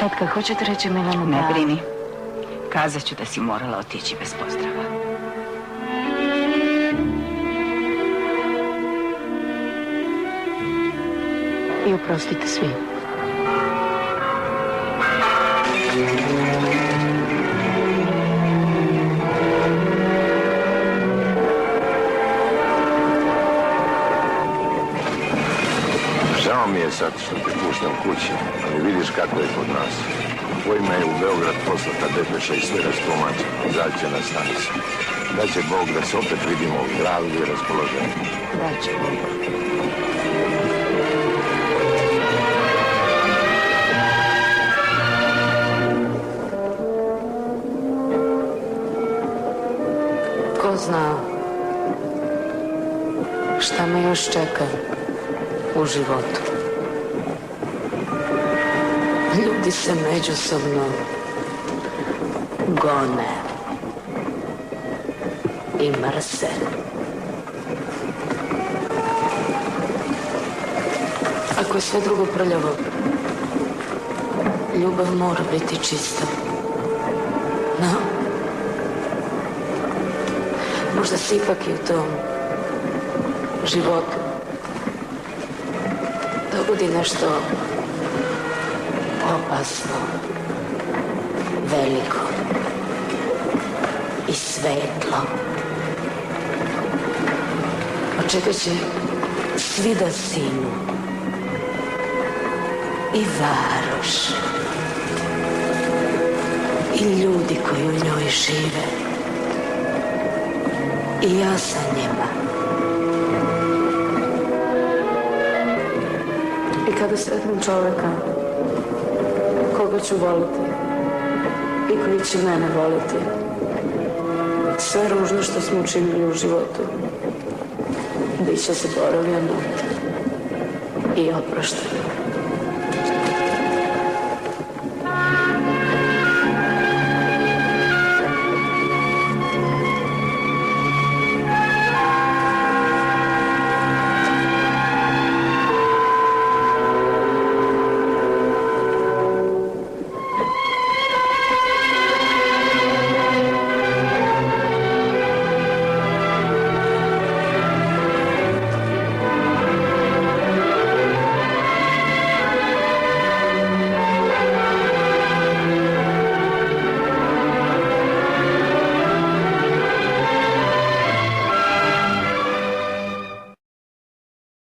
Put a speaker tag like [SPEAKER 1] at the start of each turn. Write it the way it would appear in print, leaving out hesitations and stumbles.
[SPEAKER 1] Tatka, hoćete reći Milanu da...
[SPEAKER 2] Ne brini. Kazat ću da si morala otići bez pozdrava.
[SPEAKER 1] I oprostite svi.
[SPEAKER 3] Žao mi je sad što te puštam kući, ali vidiš kako je kod nas. Vojna je u Beograd poslata depeša i sve rastomača, izaće na stanicu. Da će Bog da se opet vidimo zdravi i raspoloženi.
[SPEAKER 1] Da će Bog. Ko zna šta me još čeka u životu. Ljudi se međusobno gone i mrse. Ako je sve drugo prljavo, ljubav mora biti čista. No, možda se ipak i u tom životu dogodi nešto opasno, veliko i svetlo. Od čega će svi da sinu i varoš i ljudi koji u njoj žive i ja sa njima. I kada sretnem čoveka koga ću voliti i koji će mene voliti, sve ružno što smo učinili u životu bit će zaboravljeno i oprošteno.